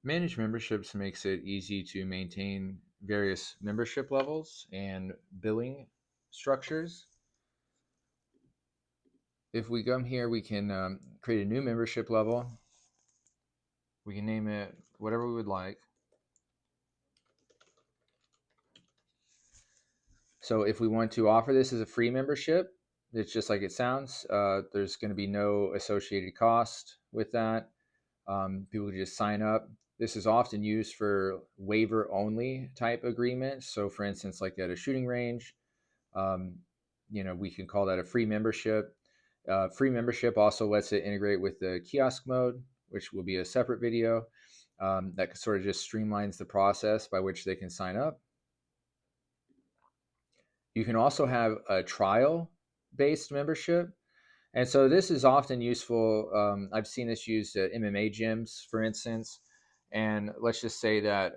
Manage memberships makes it easy to maintain various membership levels and billing structures. If we come here, we can create a new membership level. We can name it whatever we would like. So if we want to offer this as a free membership, it's just like it sounds. There's going to be no associated cost with that. People can just sign up. This is often used for waiver only type agreements. So for instance, like at a shooting range, um, we can call that a free membership. Free membership also lets it integrate with the kiosk mode, which will be a separate video. That sort of just streamlines the process by which they can sign up. You can also have a trial based membership. And so this is often useful. I've seen this used at MMA gyms, for instance. And let's just say that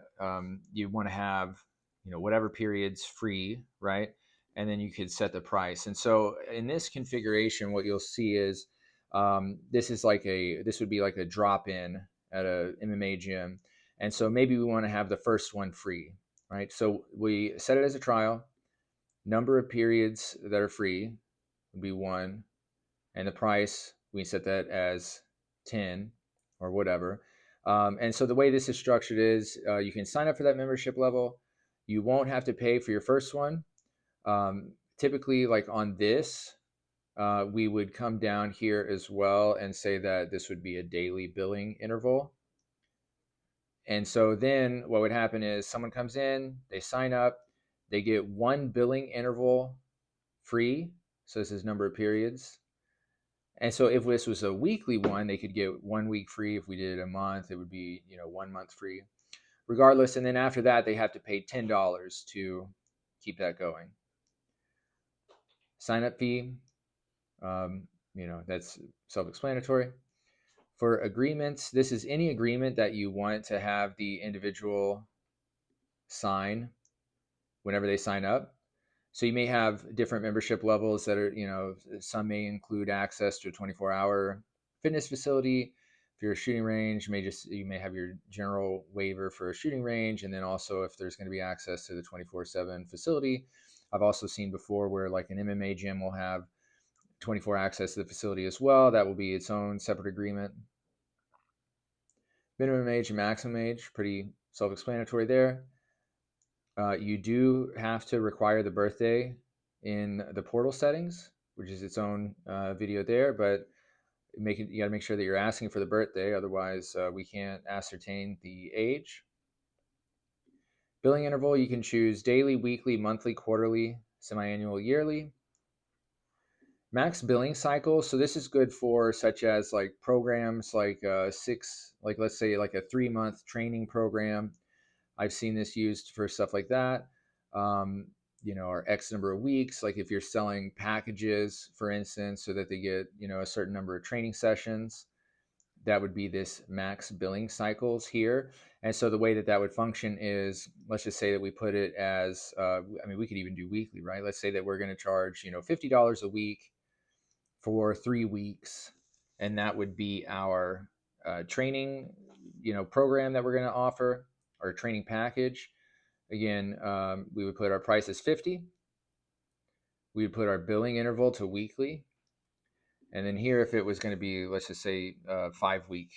you want to have, whatever periods free, right? And then you could set the price. And so in this configuration, what you'll see is this would be like a drop in at a MMA gym. And so maybe we want to have the first one free, right? So we set it as a trial. Number of periods that are free would be one, and the price we set that as 10 or whatever. And so the way this is structured is you can sign up for that membership level. You won't have to pay for your first one. Typically, like on this, we would come down here as well and say that this would be a daily billing interval. And so then what would happen is someone comes in, they sign up, they get one billing interval free. So this is number of periods. And so if this was a weekly one, they could get 1 week free. If we did it a month, it would be, 1 month free. Regardless, and then after that, they have to pay $10 to keep that going. Sign up fee, that's self-explanatory. For agreements, this is any agreement that you want to have the individual sign whenever they sign up. So you may have different membership levels that are, some may include access to a 24-hour fitness facility. If you're a shooting range, you may have your general waiver for a shooting range, and then also if there's going to be access to the 24/7 facility. I've also seen before where like an MMA gym will have 24 access to the facility as well. That will be its own separate agreement. Minimum age and maximum age, pretty self-explanatory there. You do have to require the birthday in the portal settings, which is its own video there, but you got to make sure that you're asking for the birthday, otherwise we can't ascertain the age. Billing interval, you can choose daily, weekly, monthly, quarterly, semi-annual, yearly. Max billing cycle, so this is good for such as like programs like let's say like a 3-month training program. I've seen this used for stuff like that. Or X number of weeks, like if you're selling packages, for instance, so that they get, a certain number of training sessions, that would be this max billing cycles here. And so the way that that would function is, let's just say that we put it as, we could even do weekly, right? Let's say that we're going to charge, $50 a week for 3 weeks. And that would be our training, program that we're going to offer, our training package. Again, we would put our price as 50. We would put our billing interval to weekly. And then here, if it was going to be, let's just say 5 week,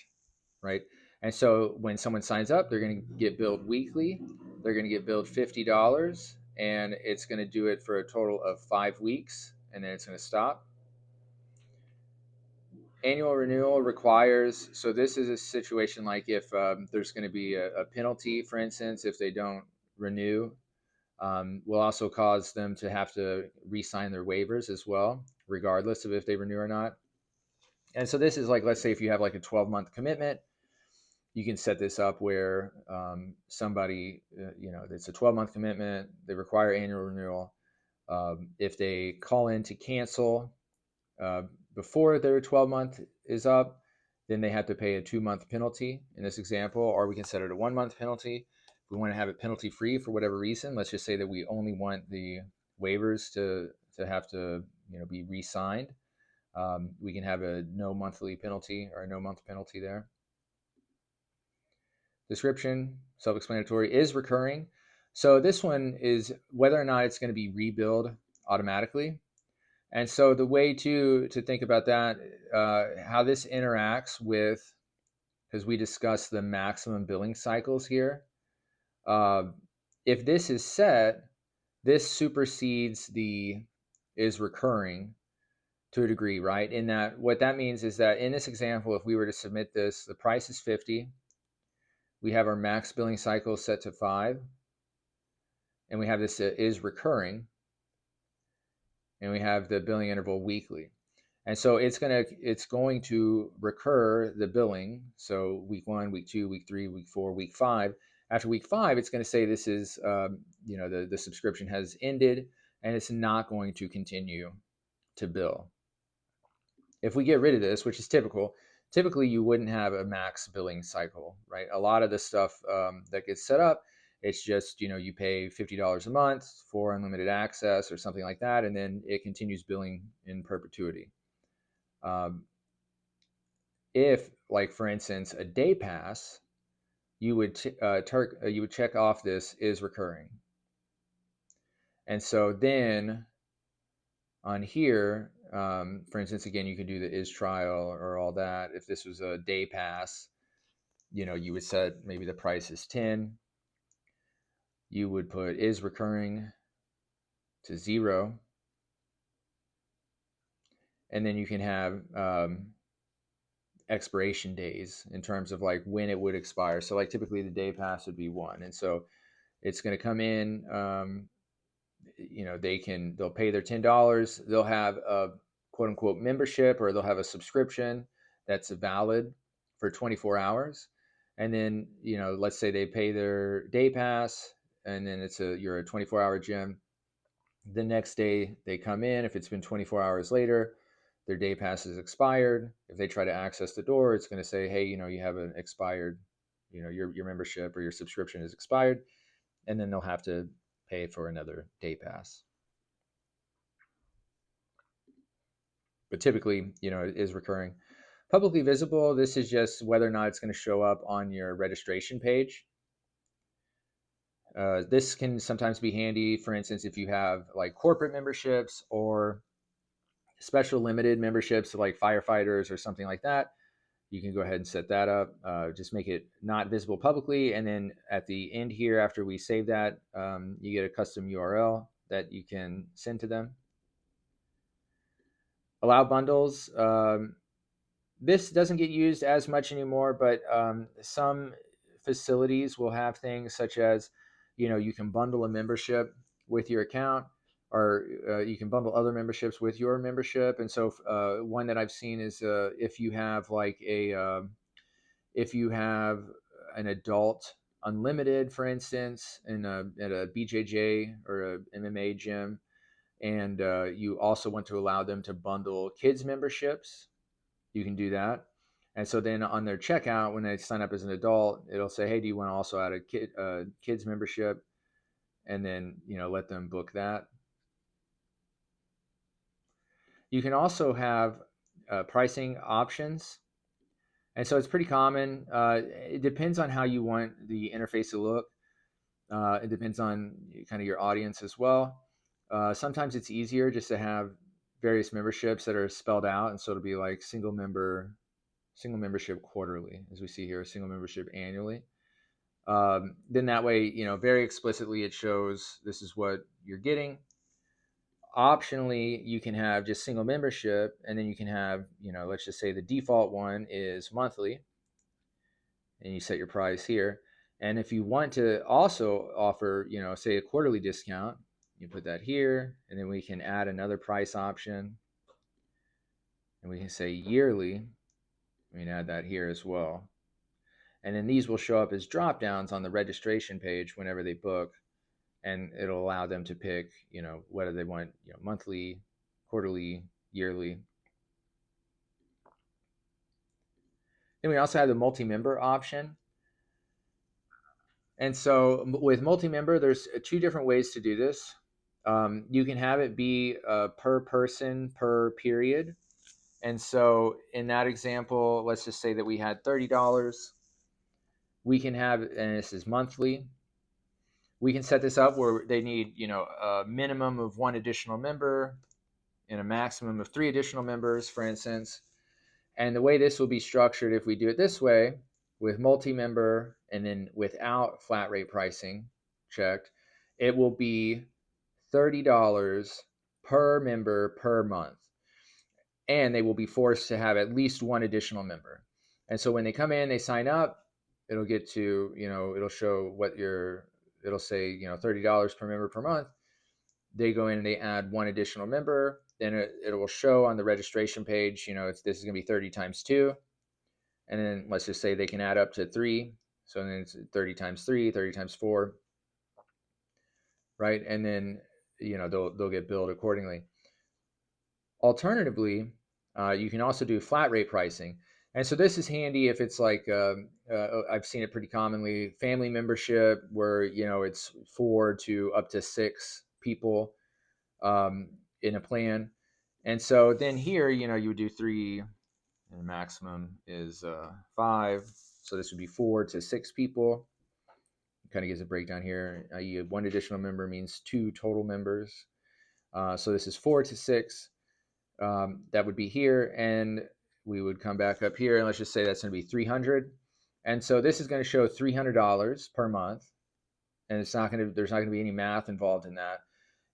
right? And so when someone signs up, they're going to get billed weekly. They're going to get billed $50, and it's going to do it for a total of 5 weeks, and then it's going to stop. Annual renewal requires, so this is a situation like if there's going to be a penalty, for instance, if they don't renew. Will also cause them to have to re-sign their waivers as well, regardless of if they renew or not. And so this is like, let's say if you have like a 12-month commitment, you can set this up where somebody, it's a 12-month commitment, they require annual renewal. If they call in to cancel before their 12-month is up, then they have to pay a 2-month penalty in this example, or we can set it a 1-month penalty. If we want to have it penalty free for whatever reason, let's just say that we only want the waivers to have to be re-signed. We can have a no monthly penalty or a no month penalty there. description, self-explanatory, is recurring. So this one is whether or not it's going to be rebilled automatically. And so the way to think about that, how this interacts with, because we discussed the maximum billing cycles here. If this is set, this supersedes the is recurring to a degree, right? In that, what that means is that in this example, if we were to submit this, the price is 50. We have our max billing cycle set to 5, and we have this is recurring, and we have the billing interval weekly. And so it's going to recur the billing. So week 1, week 2, week 3, week 4, week 5. After week 5, it's going to say this is the subscription has ended, and it's not going to continue to bill. If we get rid of this, which is typically you wouldn't have a max billing cycle, right? A lot of the stuff that gets set up, it's just, you pay $50 a month for unlimited access or something like that, and then it continues billing in perpetuity. If, like for instance, a day pass, you would check off this is recurring, and so then on here, for instance, again, you could do the is trial or all that. If this was a day pass, you would set maybe the price is 10. You would put is recurring to 0, and then you can have expiration days in terms of like when it would expire. So like typically the day pass would be 1, and so it's going to come in. They'll pay their $10. They'll have a quote unquote membership, or they'll have a subscription that's valid for 24 hours. And then, let's say they pay their day pass, and then you're a 24-hour gym. The next day they come in, if it's been 24 hours later, their day pass is expired. If they try to access the door, it's going to say, hey, you have an expired, your membership or your subscription is expired. And then they'll have to pay for another day pass. But typically, it is recurring. Publicly visible, this is just whether or not it's going to show up on your registration page. This can sometimes be handy, for instance, if you have like corporate memberships or special limited memberships like firefighters or something like that. You can go ahead and set that up. Just make it not visible publicly. And then at the end here, after we save that, you get a custom URL that you can send to them. Allow bundles. This doesn't get used as much anymore, but some facilities will have things such as, you can bundle a membership with your account, or you can bundle other memberships with your membership. And so one that I've seen is if you have an adult unlimited, for instance, at a BJJ or a MMA gym, and you also want to allow them to bundle kids memberships, you can do that. And so then on their checkout, when they sign up as an adult, it'll say, hey, do you want to also add a kids membership? And then, let them book that. You can also have pricing options. And so it's pretty common. It depends on how you want the interface to look. It depends on kind of your audience as well. Sometimes it's easier just to have various memberships that are spelled out. And so it'll be like single membership quarterly, as we see here, single membership annually. Then that way, very explicitly it shows this is what you're getting. Optionally, you can have just single membership, and then you can have, let's just say the default one is monthly, and you set your price here. And if you want to also offer, say a quarterly discount, you put that here, and then we can add another price option, and we can say yearly. We can add that here as well. And then these will show up as drop downs on the registration page whenever they book, and it'll allow them to pick, whether they want, monthly, quarterly, yearly. Then we also have the multi-member option. And so with multi-member, there's 2 different ways to do this. You can have it be per person per period. And so in that example, let's just say that we had $30. we can have, and this is monthly, we can set this up where they need, you know, a minimum of 1 additional member and a maximum of 3 additional members, for instance. And the way this will be structured, if we do it this way, with multi-member and then without flat rate pricing checked, it will be $30 per member per month. And they will be forced to have at least 1 additional member. And so when they come in, they sign up, it'll get to, you know, it'll show what it'll say, you know, $30 per member per month. They go in and they add 1 additional member. Then it will show on the registration page, you know, this is going to be 30 times 2. And then let's just say they can add up to 3. So then it's 30 times 3, 30 times 4, right? And then, you know, they'll get billed accordingly. Alternatively, you can also do flat rate pricing. And so this is handy if it's like, I've seen it pretty commonly, family membership where, you know, it's 4 to up to 6 people in a plan. And so then here, you know, you would do 3, and the maximum is 5. So this would be 4 to 6 people. It kind of gives a breakdown here. 1 additional member means 2 total members. So this is 4 to 6. That would be here, and we would come back up here, and let's just say that's going to be 300. And so this is going to show $300 per month, and there's not going to be any math involved in that.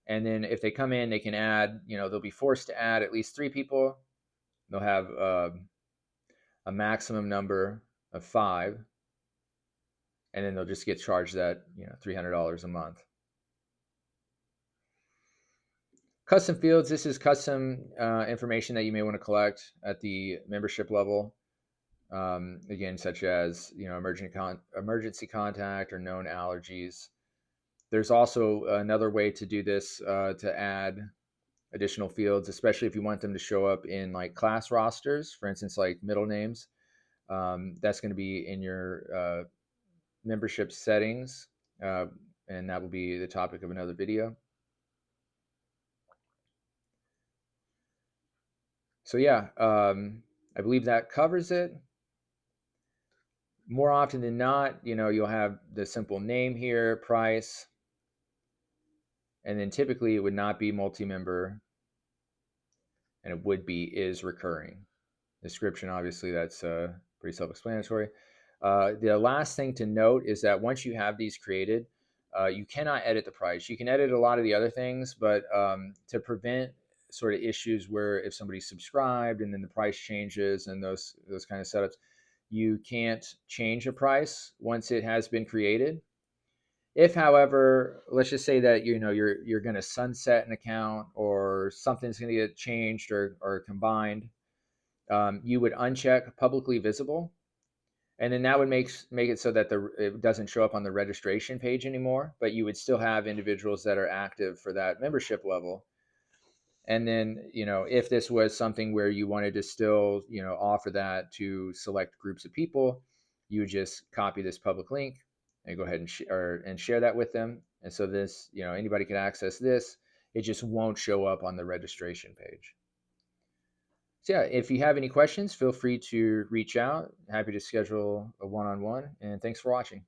And then if they come in, they can add, you know, they'll be forced to add at least 3 people. They'll have a maximum number of 5, and then they'll just get charged that, you know, $300 a month. Custom fields, this is custom information that you may want to collect at the membership level. Again, such as, you know, emergency contact or known allergies. There's also another way to do this, to add additional fields, especially if you want them to show up in like class rosters, for instance, like middle names. That's going to be in your membership settings, and that will be the topic of another video. So yeah, I believe that covers it. More often than not, you know, you'll have the simple name here, price, and then typically it would not be multi-member, and it would be is recurring. Description, obviously, that's pretty self-explanatory. The last thing to note is that once you have these created, you cannot edit the price. You can edit a lot of the other things, but to prevent sort of issues where if somebody's subscribed and then the price changes and those kind of setups, you can't change a price once it has been created. If, however, let's just say that, you know, you're going to sunset an account or something's going to get changed or combined, you would uncheck publicly visible, and then that would make it so that it doesn't show up on the registration page anymore, but you would still have individuals that are active for that membership level. And then, you know, if this was something where you wanted to still, you know, offer that to select groups of people, you would just copy this public link and go ahead and share that with them. And so this, you know, anybody can access this. It just won't show up on the registration page. So yeah, if you have any questions, feel free to reach out. Happy to schedule a one-on-one, and thanks for watching.